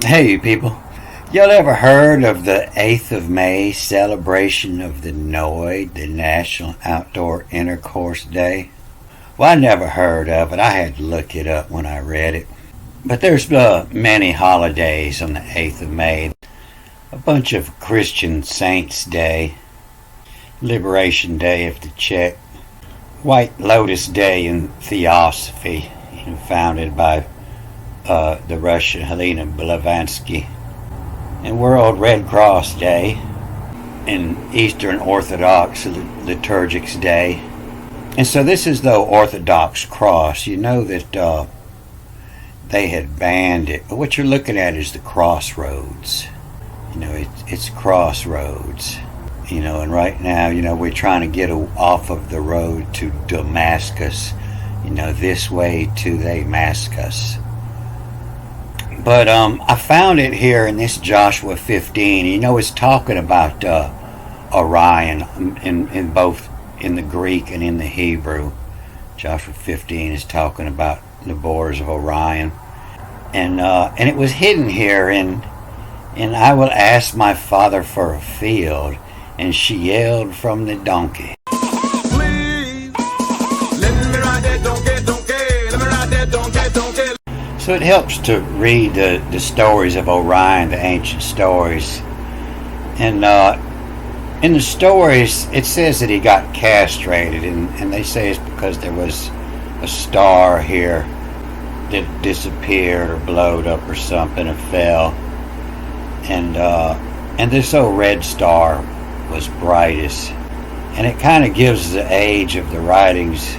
Hey, people. Y'all ever heard of the 8th of May celebration of the NOID, the National Outdoor Intercourse Day? Well, I never heard of it. I had to look it up when I read it. But there's many holidays on the 8th of May. A bunch of Christian Saints Day, Liberation Day of the Czech, White Lotus Day in Theosophy, founded by the Russian Helena Blavatsky, and World Red Cross Day, and Eastern Orthodox Liturgics Day. And so this is the Orthodox cross. You know that they had banned it, but what you're looking at is the crossroads. It's crossroads. And right now, we're trying to get off of the road to Damascus. This way to Damascus. But I found it here in this Joshua 15. It's talking about Orion in both in the Greek and in the Hebrew. Joshua 15 is talking about the borders of Orion, and it was hidden here. And I will ask my father for a field, and she yelled from the donkey. Please, let me ride that donkey, donkey. Let me ride that donkey, donkey. So it helps to read the stories of Orion, the ancient stories. And in the stories, it says that he got castrated, and they say it's because there was a star here that disappeared or blowed up or something and fell. And this old red star was brightest. And it kind of gives the age of the writings.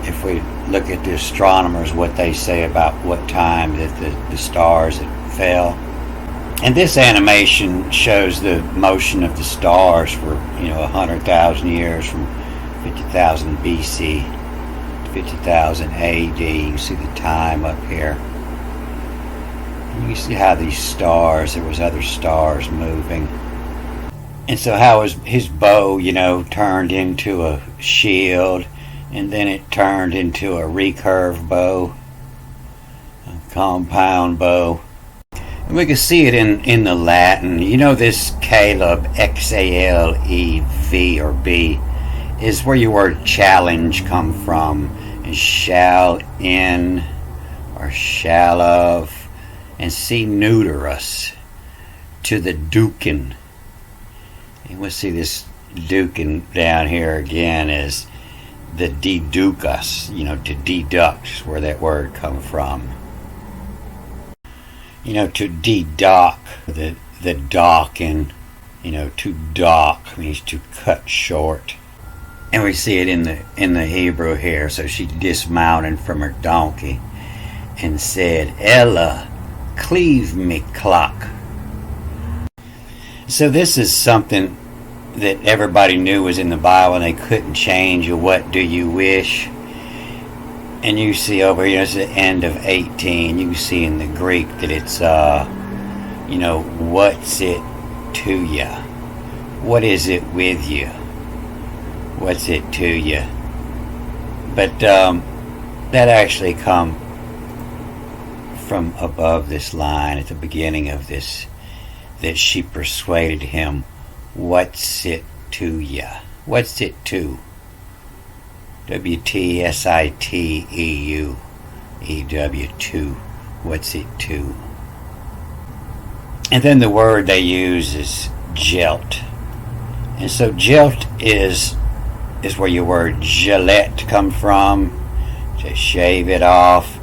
If we look at the astronomers, what they say about what time that the stars that fell. And this animation shows the motion of the stars for 100,000 years, from 50,000 BC to 50,000 AD. You can see the time up here. And you can see how these stars, there was other stars moving. And so how his bow, turned into a shield, and then it turned into a recurve bow, a compound bow. And we can see it in the Latin. This Caleb, Xalev or B, is where your word challenge come from. And shall in or shall of, and C neuterus to the dukin. And we'll see this dukin down here again is the deducus, to deduct is where that word come from. To dedock, the docking, to dock means to cut short. And we see it in the Hebrew here. So she dismounted from her donkey and said, Ella, cleave me clock. So this is something that everybody knew was in the Bible, and they couldn't change. What do you wish? And you see over here, it's the end of 18. You see in the Greek that it's, what's it to you? What is it with you? What's it to you? But that actually come from above this line at the beginning of this, that she persuaded him, what's it to ya? What's it to? WTSITEU to. What's it to? And then the word they use is gelt. And so gelt is where your word gillette come from, to shave it off.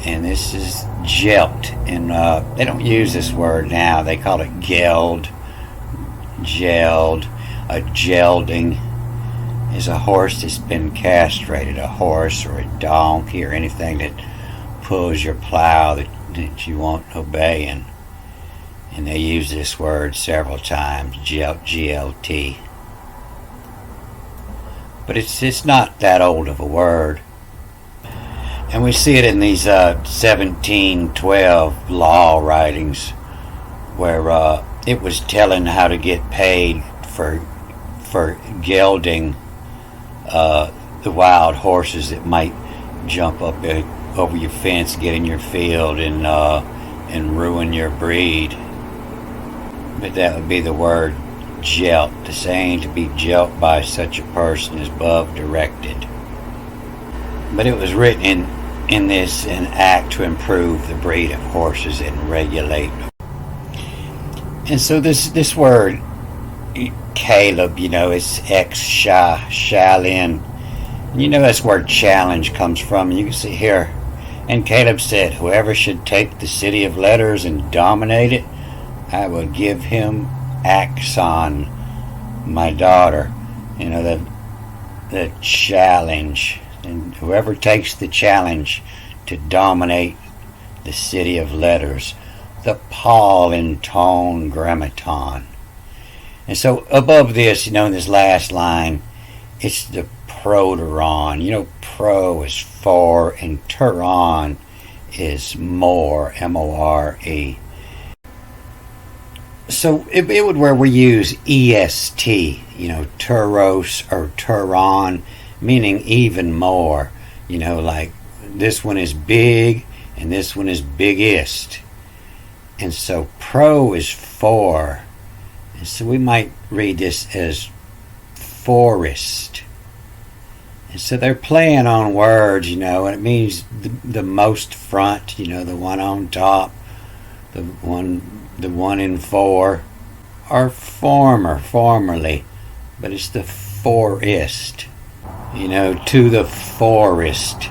And this is gelt. And they don't use this word now. They call it geld. Gelled. A gelding is a horse that's been castrated. A horse or a donkey or anything that pulls your plow that you won't obey. And they use this word several times, GLT. But it's not that old of a word. And we see it in these 1712 law writings where it was telling how to get paid for gelding the wild horses that might jump up over your fence, get in your field, and and ruin your breed. But that would be the word gelt. The saying to be gelt by such a person is above directed. But it was written in this an act to improve the breed of horses and regulate. And so this word Caleb, it's Shalin. That's where challenge comes from. You can see here. And Caleb said, whoever should take the city of letters and dominate it, I will give him Axon, my daughter. The challenge. And whoever takes the challenge to dominate the city of letters, the Paulinton Grammaton. And so above this, in this last line, it's the proteron. Pro is for and turon is more, M-O-R-E. So it would where we use EST, turos or turon, meaning even more. Like this one is big and this one is biggest. And so pro is for. And so we might read this as forest. And so they're playing on words, and it means the most front, the one on top, the one in for, or formerly, but it's the forest, to the forest,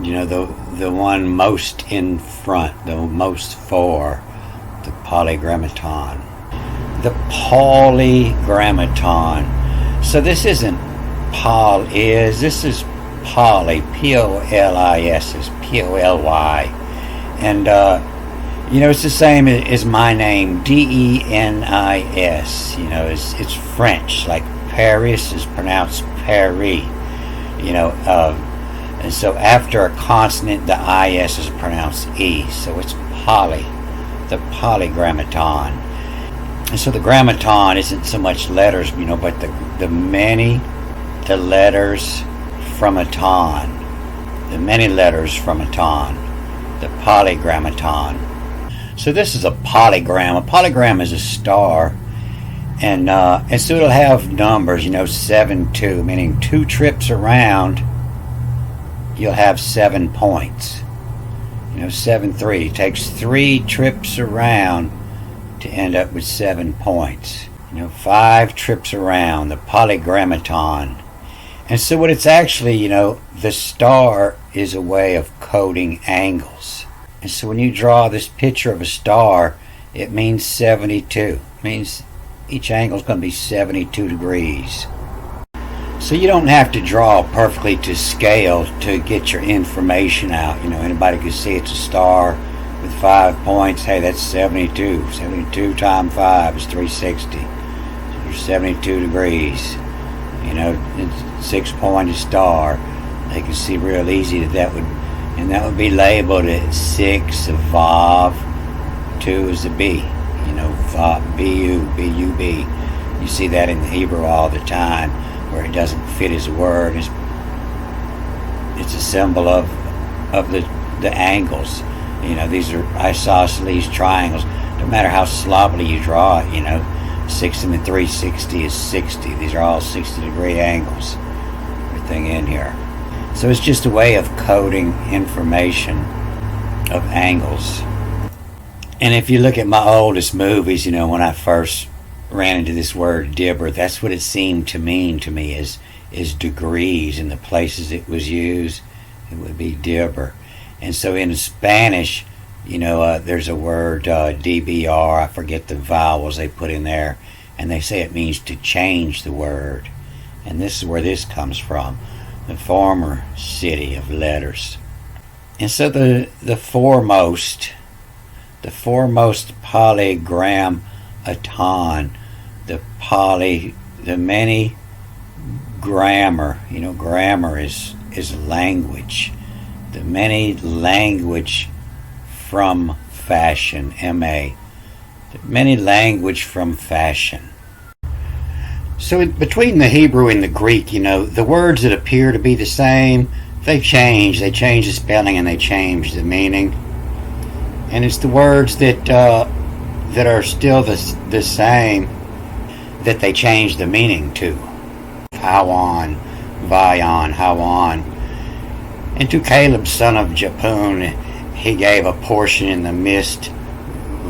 the one most in front, the most for, the polygrammaton. The polygrammaton. So this isn't this is poly, P-O-L-I-S, is P-O-L-Y. And, it's the same as my name, D-E-N-I-S. It's French, like Paris is pronounced Paris. And so after a consonant, the I-S is pronounced E. So it's poly, the polygrammaton. And so the grammaton isn't so much letters, but the letters from a ton. The many letters from a ton. The polygrammaton. So this is a polygram. A polygram is a star. And so it'll have numbers, 7, 2, meaning 2 trips around, you'll have 7 points. 7, 3. It takes 3 trips around to end up with 7 points. 5 trips around, the polygrammaton. And so what it's actually, the star is a way of coding angles. And so when you draw this picture of a star, it means 72. It means each angle is going to be 72 degrees. So you don't have to draw perfectly to scale to get your information out. Anybody can see it's a star with 5 points. Hey, that's 72. 72 times 5 is 360. So you're 72 degrees. It's 6-pointed star. They can see real easy that would be labeled at 6 of Vav, 2 is a B. Vav, B-U, B-U-B. You see that in the Hebrew all the time, where it doesn't fit as a word. It's a symbol of the angles. These are isosceles triangles. No matter how sloppily you draw it, 60 and 360 is 60. These are all 60-degree angles. Everything in here. So it's just a way of coding information of angles. And if you look at my oldest movies, when I first ran into this word dibber, that's what it seemed to mean to me is degrees. In the places it was used, it would be dibber. And so in Spanish, there's a word DBR, I forget the vowels they put in there, and they say it means to change the word. And this is where this comes from, the former city of letters. And so the foremost polygrammaton, the many grammar, grammar is language. The many language from fashion, M-A. The many language from fashion. So between the Hebrew and the Greek, the words that appear to be the same, they change. They change the spelling and they change the meaning. And it's the words that are still the same that they changed the meaning to. How on, Vion, how on. And to Caleb, son of Jepun, he gave a portion in the mist,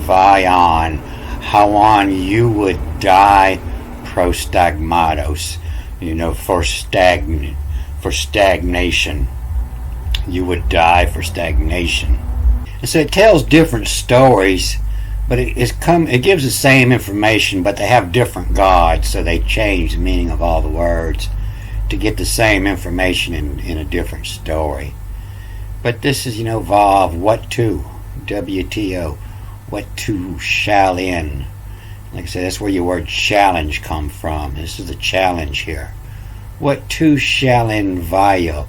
Vion, how on you would die prostagmatos, for stagnation. You would die for stagnation. And so it tells different stories, but it gives the same information, but they have different gods, so they change the meaning of all the words to get the same information in a different story. But this is, Vav, what to, WTO, what to shall in. Like I said, that's where your word challenge come from. This is the challenge here. What to shall in vayo,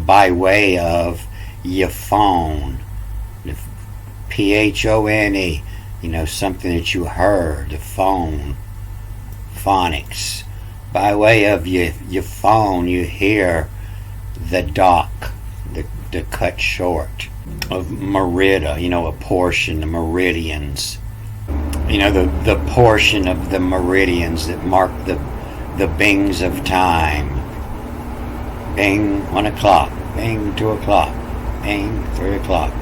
by way of your phone. Phone, something that you heard, the phone, phonics. By way of your phone, you hear the dock, the cut short of merida, a portion, the meridians. The portion of the meridians that mark the bings of time. Bing, 1 o'clock. Bing, 2 o'clock. Bing, 3 o'clock.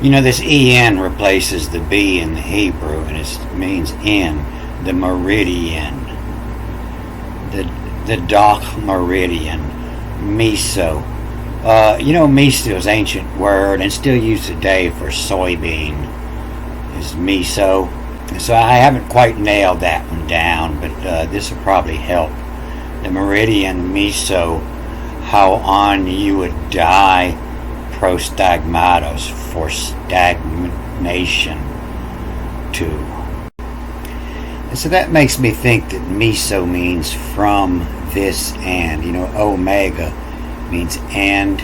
This en replaces the b in the Hebrew, and it means in, the meridian. The dock meridian. Miso. Miso is an ancient word and still used today for soybean. Is miso. So I haven't quite nailed that one down, but this will probably help. The meridian miso, how on you would die prostagmatos, for stagnation too. And so that makes me think that miso means from this and. Omega means and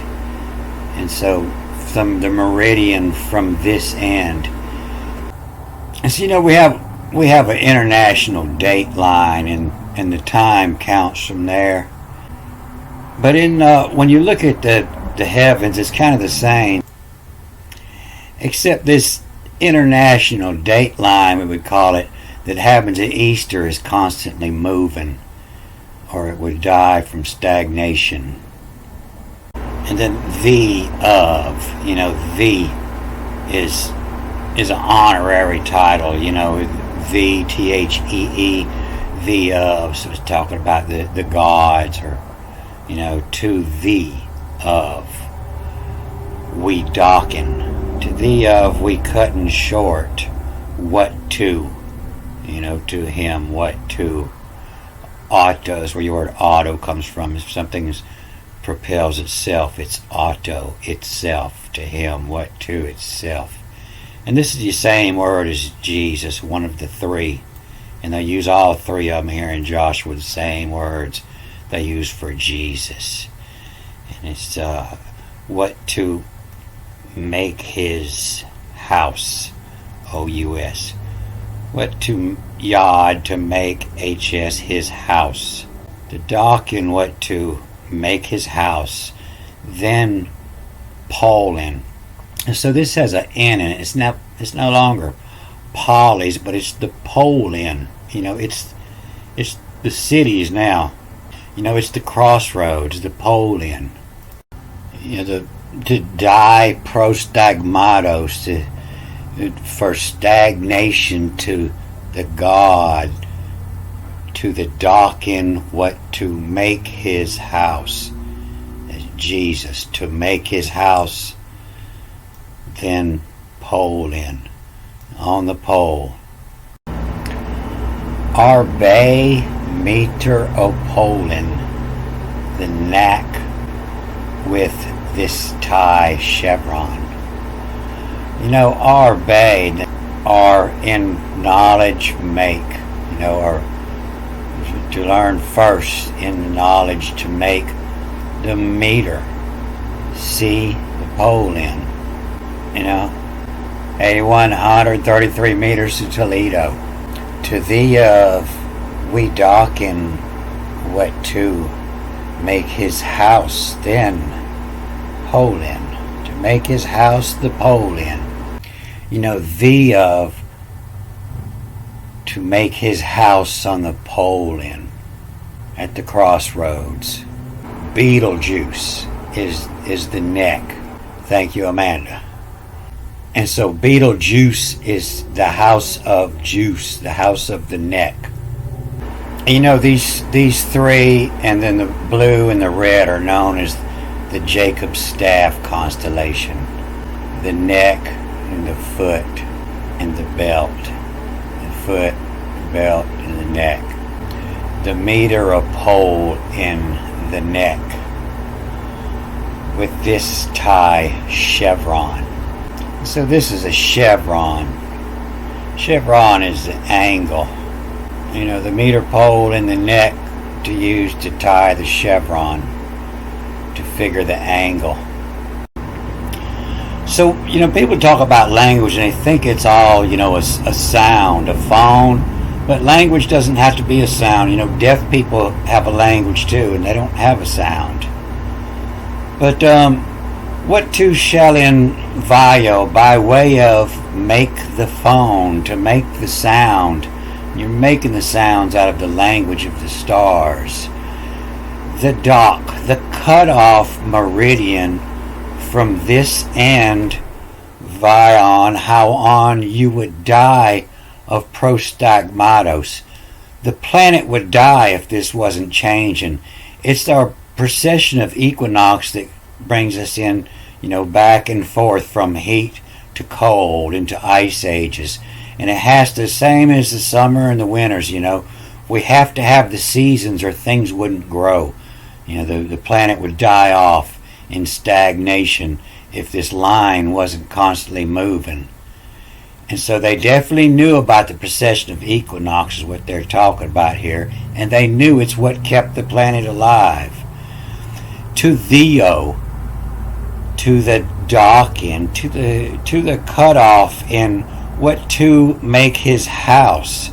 so from the meridian from this end. And so we have an international date line, and the time counts from there. But when you look at the heavens, it's kind of the same, except this international date line, we would call it, that happens at Easter is constantly moving, or it would die from stagnation. And then the of, the is an honorary title, the Thee, the of, so it's talking about the gods, or to thee of we docking, to thee of we cutting short, what to, to him, what to. Auto is where your word auto comes from. If something propels itself, it's auto, itself, to him, what to itself. And this is the same word as Jesus, one of the three. And they use all three of them here in Joshua, the same words they use for Jesus. And it's what to make his house, O-U-S. What to yod, to make H-S, his house. The docking, what to make his house. Then Polin. And so this has an N in it. It's no longer Polly's, but it's the Polin. It's the cities now. It's the crossroads, the Polin. To die prostagmatos, for stagnation to the God, to the docking, what to make his house. Jesus, to make his house. Then pole in, on the pole. Arbe Metropolitan, the knack with this tie chevron. Arbe, are in knowledge make, or to learn first in knowledge to make the meter, see the pole in, 8,133 meters to Toledo. To thee of we dock in what to make his house then pole in, to make his house the pole in. the of, to make his house on the pole in, at the crossroads. Beetlejuice is the neck. Thank you, Amanda. And so Beetlejuice is the house of juice, the house of the neck. And these three, and then the blue and the red, are known as the Jacob's Staff constellation. The neck and the foot and the belt. The foot, the belt, and the neck. The meter, a pole in the neck, with this tie chevron. So this is a chevron. Chevron is the angle. The meter pole in the neck to use to tie the chevron to figure the angle. So, people talk about language and they think it's all, a sound, a phone. But language doesn't have to be a sound. Deaf people have a language too, and they don't have a sound. But what tu shall in vio, by way of make the phone, to make the sound. You're making the sounds out of the language of the stars. The dock, the cut-off meridian from this end, vion, how on you would die of prostagmatos. The planet would die if this wasn't changing. It's our precession of equinox that brings us in, back and forth from heat to cold into ice ages. And it has the same as the summer and the winters, We have to have the seasons or things wouldn't grow. The planet would die off in stagnation if this line wasn't constantly moving. And so they definitely knew about the precession of equinox, is what they're talking about here. And they knew it's what kept the planet alive. To Theo, to the docking, to the cutoff in what to make his house.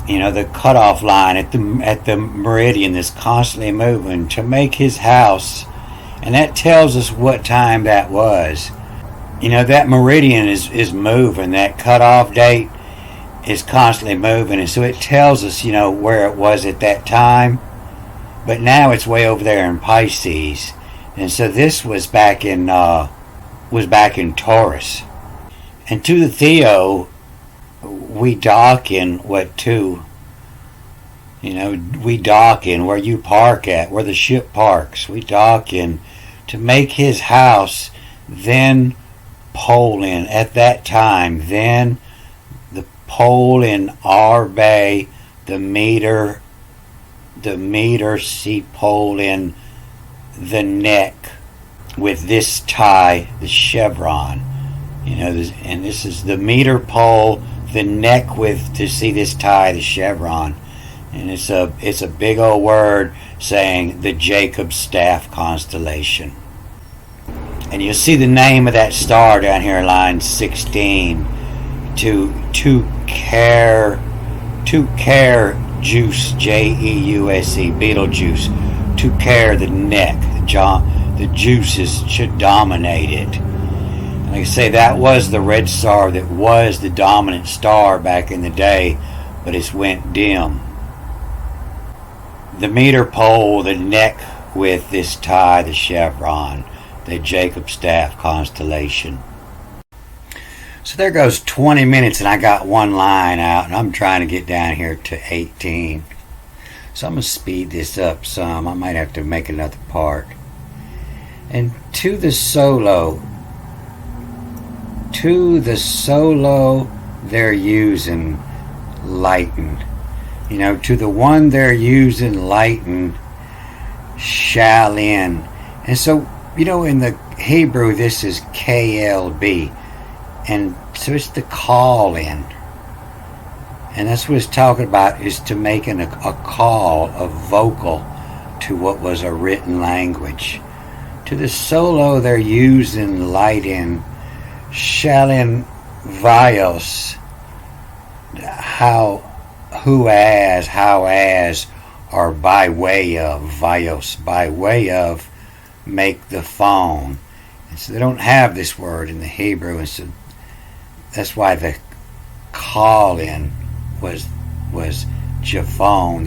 The cutoff line at the meridian that's constantly moving, to make his house. And that tells us what time that was. That meridian is moving. That cutoff date is constantly moving. And so it tells us, where it was at that time. But now it's way over there in Pisces. And so this was back in Taurus. And to the Theo, we dock in what to, we dock in where you park at, where the ship parks. We dock in to make his house, then pole in at that time. Then the pole in our bay, the meter see pole in the neck with this tie, the chevron. And this is the meter pole, the neck with, to see this tie, the chevron. And it's a big old word saying the Jacob's Staff constellation. And you'll see the name of that star down here, line 16. To care juice, Jeuse, Beetlejuice. To care, the neck, the juices should dominate it. Like I say, that was the red star that was the dominant star back in the day, but it's went dim. The meter pole, the neck with this tie, the chevron, the Jacob's Staff constellation. So there goes 20 minutes and I got one line out, and I'm trying to get down here to 18. So I'm going to speed this up some. I might have to make another part. And to the solo, they're using lighten. To the one they're using lighten, shall in. And so, in the Hebrew, this is KLB. And so it's the call in. And that's what it's talking about, is to making a call, a vocal, to what was a written language. To the solo, they're using light in, shall in vios, how as, or by way of, vios, by way of, make the phone. And so they don't have this word in the Hebrew, and so that's why the call-in was Japhon.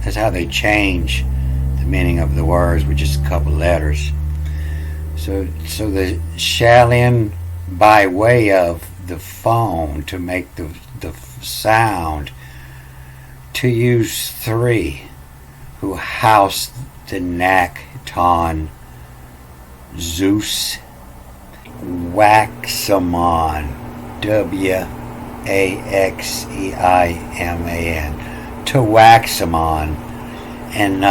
That's how they change the meaning of the words with just a couple letters. So the Shalin, by way of the phone to make the sound, to use three, who housed the Nakton, Zeus, Waxaman, Waxeiman, to Waxaman, and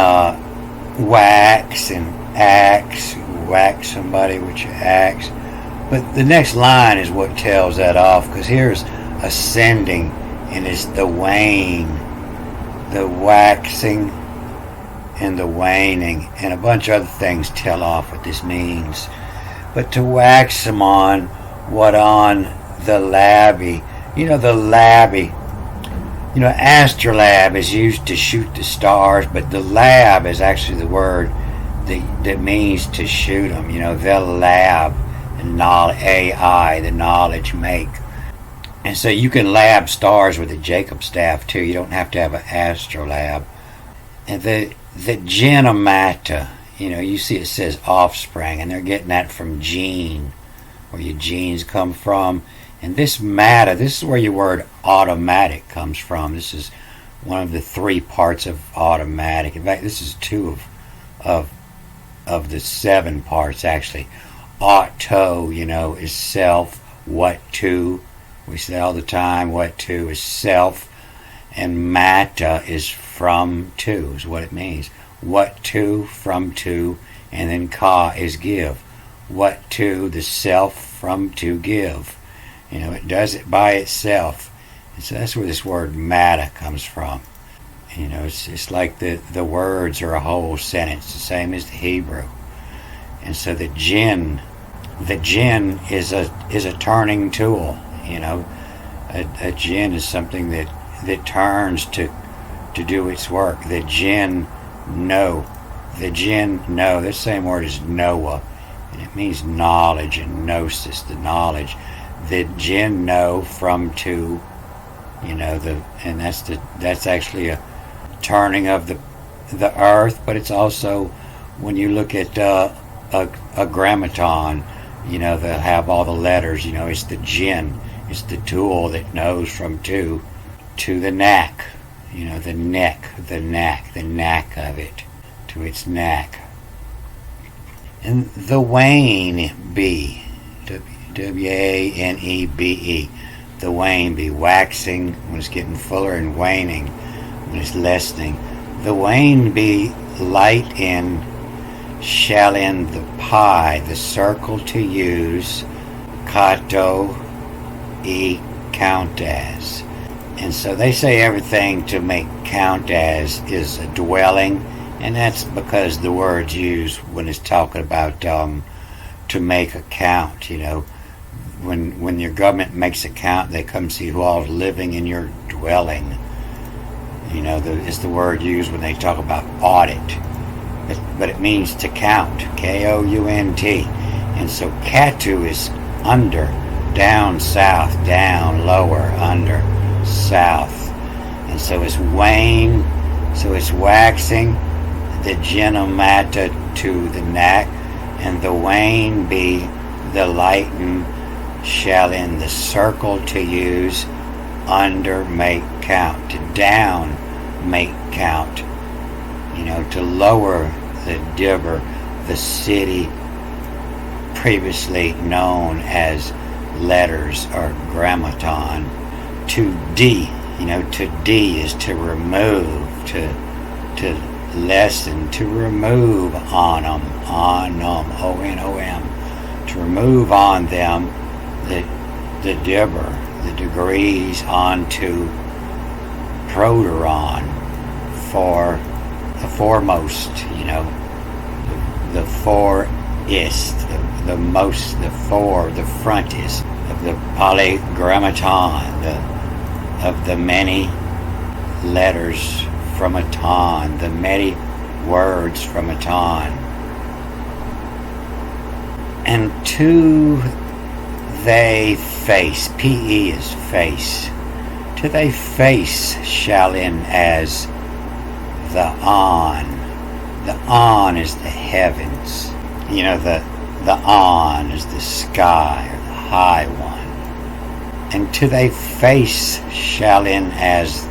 wax and axe, whack somebody with your axe. But the next line is what tells that off, because here's ascending, and it's the wane, the waxing, and the waning, and a bunch of other things tell off what this means. But to wax them on, what on the labby, the labby, astrolabe is used to shoot the stars, but the lab is actually the word that means to shoot them. The lab, the knowledge, AI, the knowledge make. And so you can lab stars with a Jacob staff too. You don't have to have an astrolabe. And the genomata, you see it says offspring, and they're getting that from gene, where your genes come from. And this matter, this is where your word automatic comes from. This is one of the three parts of automatic. In fact, this is two of the seven parts, actually. Auto, is self. What to, we say all the time, what to is self. And mata is from to, is what it means. What to, from to, and then ka is give. What to, the self, from to, give. It does it by itself. And so that's where this word matter comes from. It's like the words are a whole sentence, the same as the Hebrew. And so the jinn is a turning tool. A jinn is something that turns to do its work. The jinn know. This same word is Noah, and it means knowledge and gnosis, the knowledge. The jinn know from to, and that's actually a turning of the earth. But it's also, when you look at a grammaton, they'll have all the letters. It's the jinn. It's the tool that knows from to the knack, the neck, the knack of it, to its knack. And the wane be, Wanebe, the wane be, waxing when it's getting fuller, and waning when it's lessening. The wane be light in, shall in the pie, the circle to use, kato e count as. And so they say everything to make count as is a dwelling, and that's because the word's used when it's talking about to make a count. When your government makes a count, they come see who all's living in your dwelling. It's the word used when they talk about audit, but it means to count, K-O-U-N-T. And so katu is under, down, south, down, lower, under, south. And so it's wane, so it's waxing, the genomata to the knack, and the wane be the lighten, shall in the circle to use, under make count, to down make count, to lower the dibber, the city previously known as letters or grammaton, to D. To D is to remove, to lessen, to remove on them, O-N-O-M, to remove on them the dibber, the degrees, onto proteron, for the foremost, the forest, the most, the frontest of the polygrammaton, of the many letters from a ton, the many words from a ton. And to they face, P-E is face, to they face shall in as the on. The on is the heavens. You know, the on is the sky or the high one. And to they face shall in as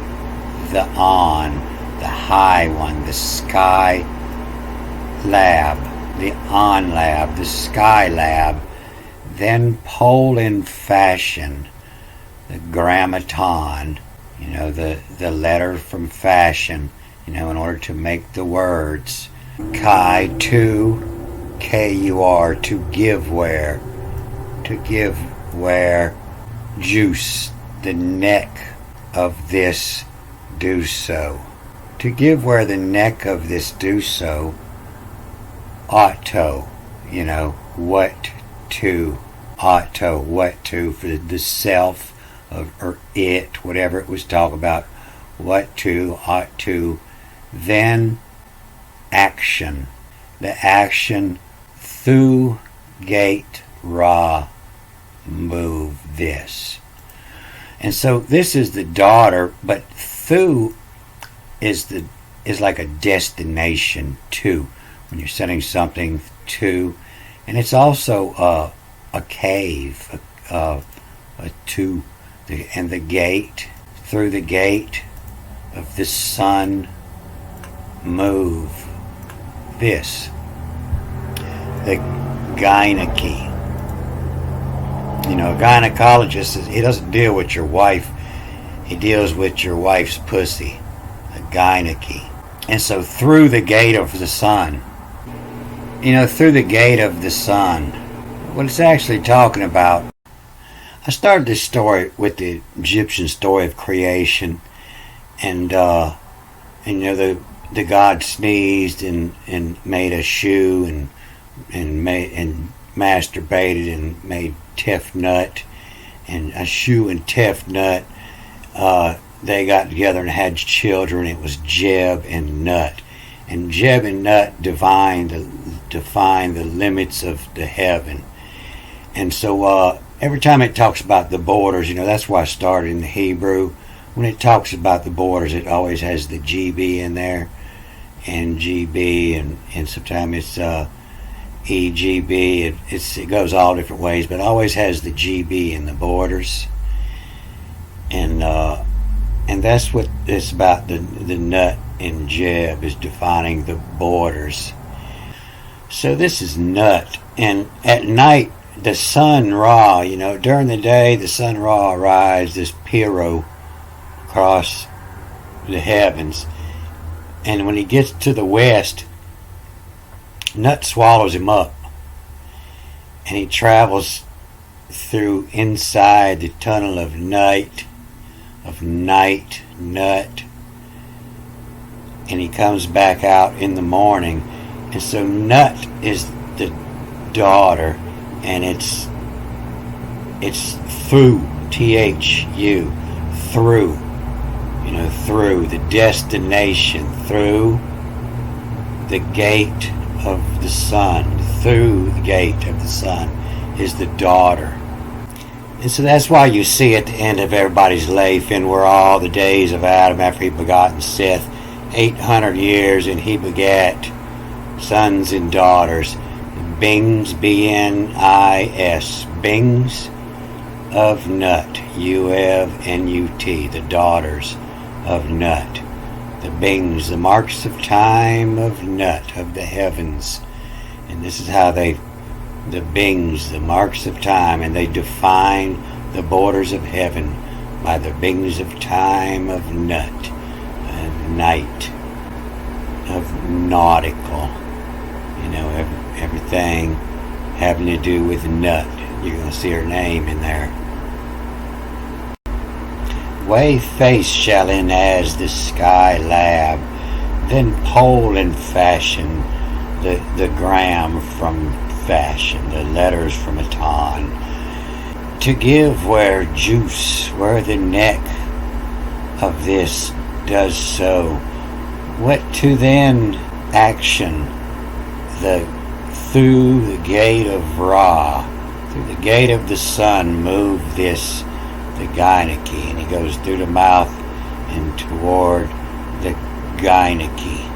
the on, the high one, the sky lab, the on lab, the sky lab, then pole in fashion, the grammaton, you know, the letter from fashion, you know, in order to make the words. Chi, to, K-U-R, to give where, juice, the neck of this do so. To give where the neck of this do so, auto, you know, what to, auto, what to, for the self of, or it, whatever it was talking about, what to, ought to, then action, the action, thu, gate, ra, move this. And so this is the daughter, but thu is like a destination to, when you're sending something to, and it's also a cave, a to, and the gate, through the gate of the sun, move this, the gynecology. You know, a gynecologist, he doesn't deal with your wife, he deals with your wife's pussy, a gynecology. And so through the gate of the sun, you know, through the gate of the sun, what it's actually talking about, I started this story with the Egyptian story of creation, and you know, the god sneezed and made a shoe and masturbated and made Tefnut, and a shoe and Tefnut, they got together and had children. It was Jeb and Nut, and Jeb and Nut defined the limits of the heaven. And so every time it talks about the borders, you know, that's why I started in the Hebrew. When it talks about the borders, it always has the GB in there, and GB, and sometimes it's EGB. It goes all different ways, but it always has the GB in the borders. And that's what it's about. The Nut in Jeb is defining the borders. So this is Nut, and at night the sun Ra, you know, during the day the sun Ra rides this Piro across the heavens, and when he gets to the west, Nut swallows him up, and he travels through inside the tunnel of night, Nut, and he comes back out in the morning. And so Nut is the daughter, and it's through, T-H-U, through, you know, through the destination, through the gate of the sun, through the gate of the sun is the daughter. And so that's why you see at the end of everybody's life, and were all the days of Adam after he begotten Seth 800 years, and he begat sons and daughters, Bings, B-N-I-S, Bings of Nut, U-F-N-U-T, the daughters of Nut, the Bings, the marks of time of Nut, of the heavens. And this is how the Bings, the marks of time, and they define the borders of heaven by the Bings of time of Nut, of night, of nautical, you know, everything having to do with Nut. You're going to see her name in there. Way face shall in as the sky lab, then pole and fashion, the gram from fashion, the letters from aton, to give where juice, where the neck of this does so, what to then action, the through the gate of Ra, Through the gate of the sun move this, the Gyneke, and he goes through the mouth and toward the Gyneke.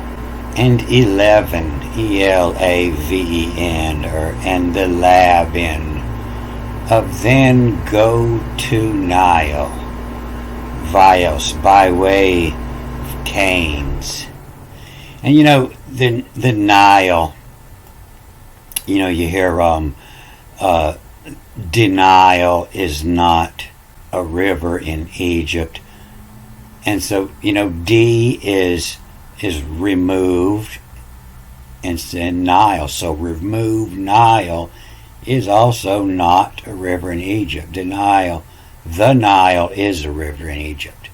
And 11, Elaven, and the Lavin, of then go to Nile, Vios, by way of Canes. And the Nile, you hear denial is not a river in Egypt. And so, D is removed and Nile. So remove Nile is also not a river in Egypt. The Nile is a river in Egypt.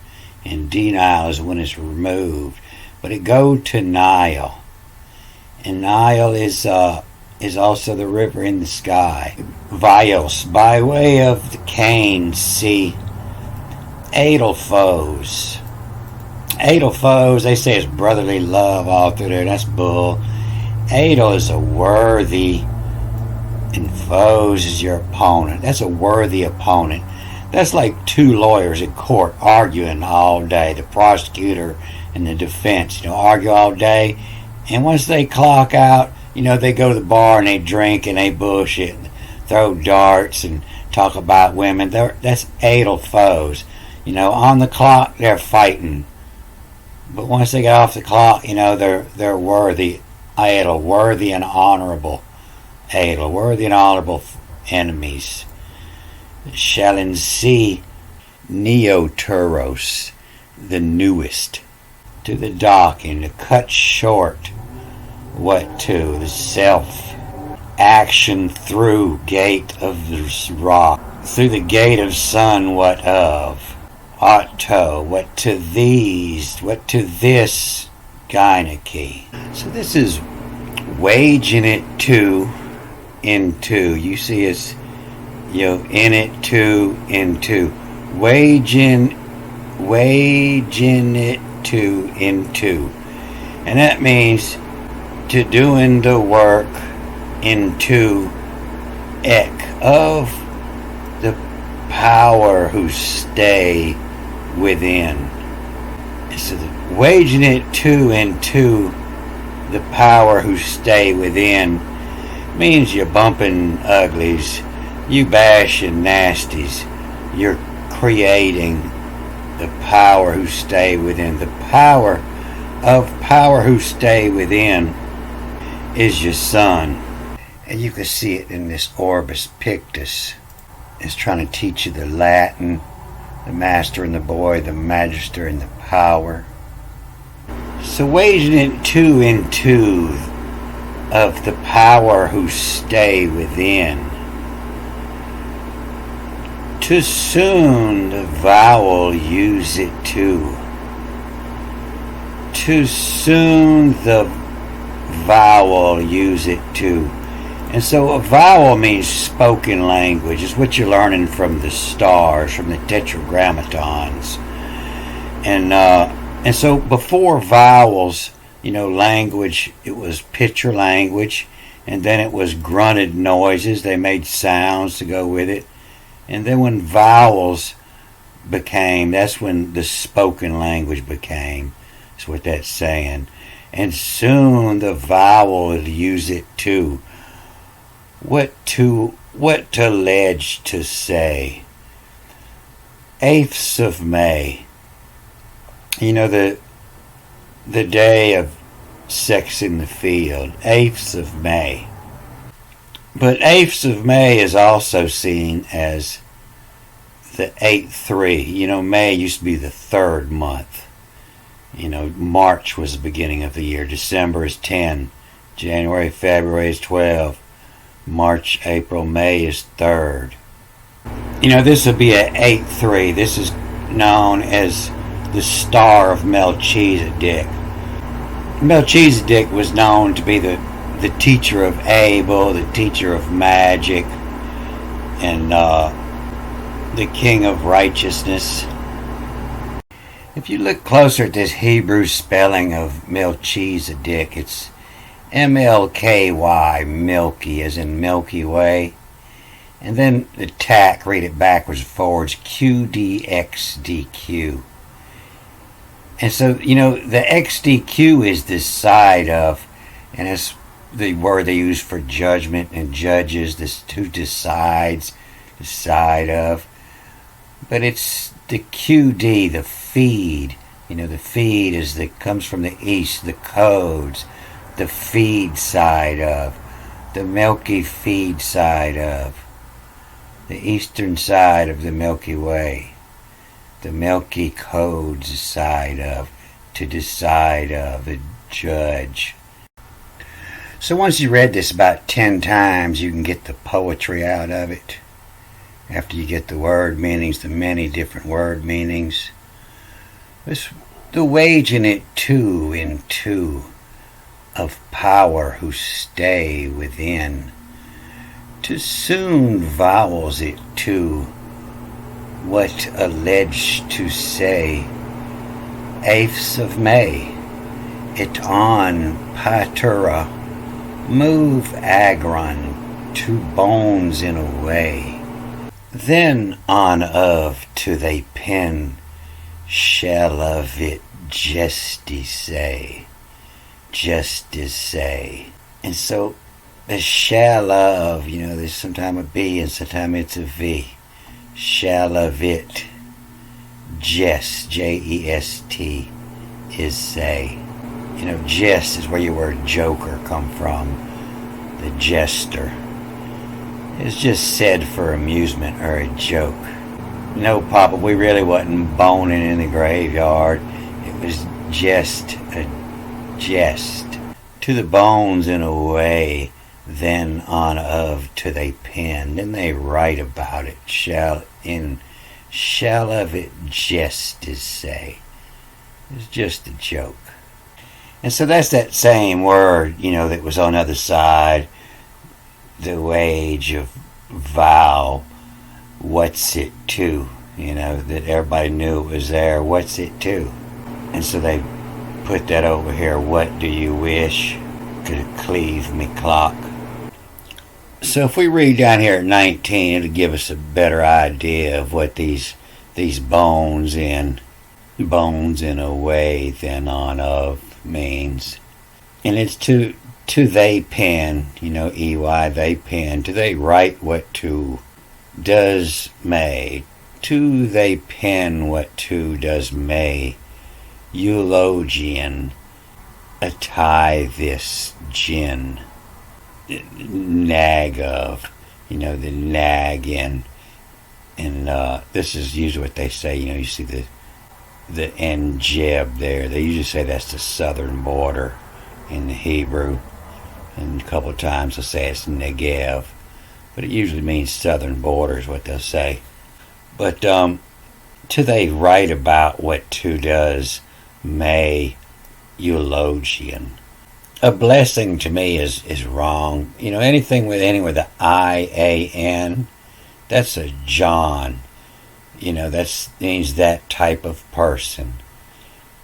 And denial is when it's removed. But it go to Nile. And Nile is also the river in the sky. Vios, by way of the Canes, see, Edelfoes. Edelfoes, they say it's brotherly love all through there. That's bull. Edel is a worthy, and foes is your opponent. That's a worthy opponent. That's like two lawyers in court arguing all day, the prosecutor and the defense, argue all day. And once they clock out, they go to the bar and they drink and they bullshit, and throw darts and talk about women. That's Edelfoes. On the clock they're fighting, but once they get off the clock, they're worthy, Edel, worthy and honorable, Edel, worthy and honorable enemies. Shall see Neoturos, the newest, to the docking, to cut short what to the self action through gate of the rock, through the gate of sun what of Otto, what to these, what to this Gyneke. So this is waging it to into. You see it's in it to into. Waging it to into. And that means to doing the work into ek of the power who stay within. So waging it to into the power who stay within means you're bumping uglies, you bashing nasties, you're creating the power who stay within. The power who stay within is your sun. And you can see it in this Orbis Pictus. It's trying to teach you the Latin, the master and the boy, the magister and the power. So waging it to into of the power who stay within. Too soon the vowel use it to. Too soon the vowel use it to. And so a vowel means spoken language. It's what you're learning from the stars, from the tetragrammatons. And so before vowels, language, it was picture language, and then it was grunted noises. They made sounds to go with it. And then when vowels became, that's when the spoken language became. That's what that's saying. And soon the vowel will use it too. What to ledge to say. 8th of May. The day of sex in the field. 8th of May. But 8th of May is also seen as the 8-3. May used to be the 3rd month. March was the beginning of the year. December is 10. January, February is 12. March, April, May is 3rd. This would be an 8-3. This is known as the Star of Melchizedek. Melchizedek was known to be the teacher of Abel, the teacher of magic, and the king of righteousness. If you look closer at this Hebrew spelling of Melchizedek, it's MLKY, Milky, as in Milky Way. And then the tack, read it backwards and forwards, QDXDQ. And so, the XDQ is this side of, and it's the word they use for judgment and judges, this who decides, the side of. But it's the QD, the feed. The feed comes from the east, the codes, the feed side of, the Milky feed side of, the eastern side of the Milky Way, the Milky codes side of, to decide of, the judge. So once you read this about 10 times, you can get the poetry out of it. After you get the word meanings, the many different word meanings. It's the waging it two in two of power who stay within. To soon vowels it to what alleged to say. 8th of May, it on Patura, move Agron, 2 bones in a way. Then on of to they pen, shall of it justice say. And so the shall of, there's sometimes a B and sometimes it's a V. Shall of it, jest, J-E-S-T, is say. Jest is where your word joker come from. The jester. It's just said for amusement or a joke. No, Papa, we really wasn't boning in the graveyard. It was just a jest. To the bones in a way, then on of to they pen. Then they write about it. Shall of it jest is say. It's just a joke. And so that's that same word, that was on the other side. The wage of vow, what's it to? That everybody knew it was there. What's it to? And so they put that over here. What do you wish could cleave me clock? So if we read down here at 19, it'll give us a better idea of what these bones in a way than on of means. And it's to they pen, EY, they pen. Do they write what to does may? To they pen what to does may? Eulogian, a tie this gin. Nag of, the nag in. And this is usually what they say, you see the Njeb there. They usually say that's the southern border in the Hebrew. And a couple of times they'll say it's Negev. But it usually means southern border is what they'll say. But to they write about what to does may eulogian. A blessing to me is wrong. Anything with the I-A-N, that's a John. That means that type of person.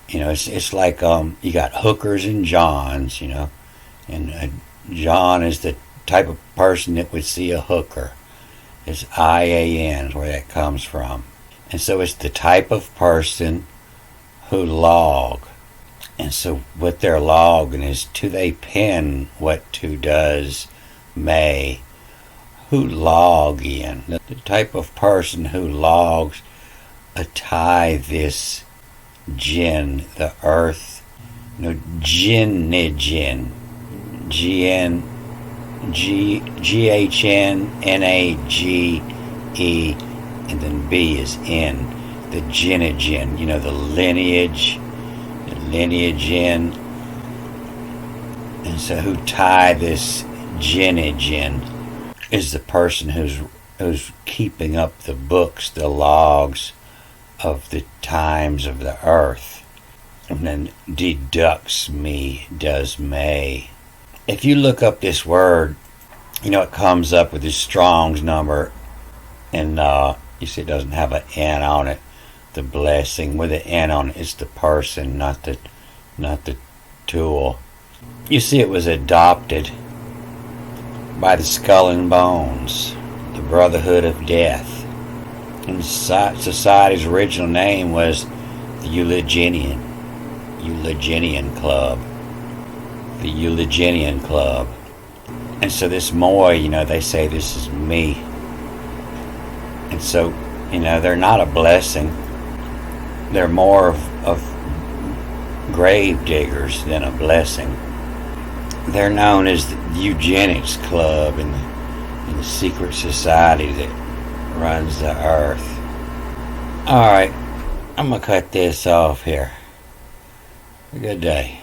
It's like you got hookers and Johns, and John is the type of person that would see a hooker. It's I-A-N is where that comes from. And so it's the type of person who log. And so what they're logging is to they pen what to does may. Who log in. The type of person who logs a tie this gin, the earth. Ginnigen. G-H-N-N-A-G-E, and then B is in. The Ginnigen, the lineage. Lineage in. And so who tie this Ginnigen is the person who's keeping up the books, the logs of the times of the earth. And then deducts me does may. If you look up this word, it comes up with this Strong's number, and you see it doesn't have an N on it. The blessing with an N on it, it's the person, not the tool. You see it was adopted by the Skull and Bones. the Brotherhood of Death. And society's original name was the Eugenian Club. The Eugenian Club. And so this Moy, they say this is me. And so, they're not a blessing. They're more of grave diggers than a blessing. They're known as the Eugenics Club in the secret society that runs the earth. Alright, I'm going to cut this off here. Good day.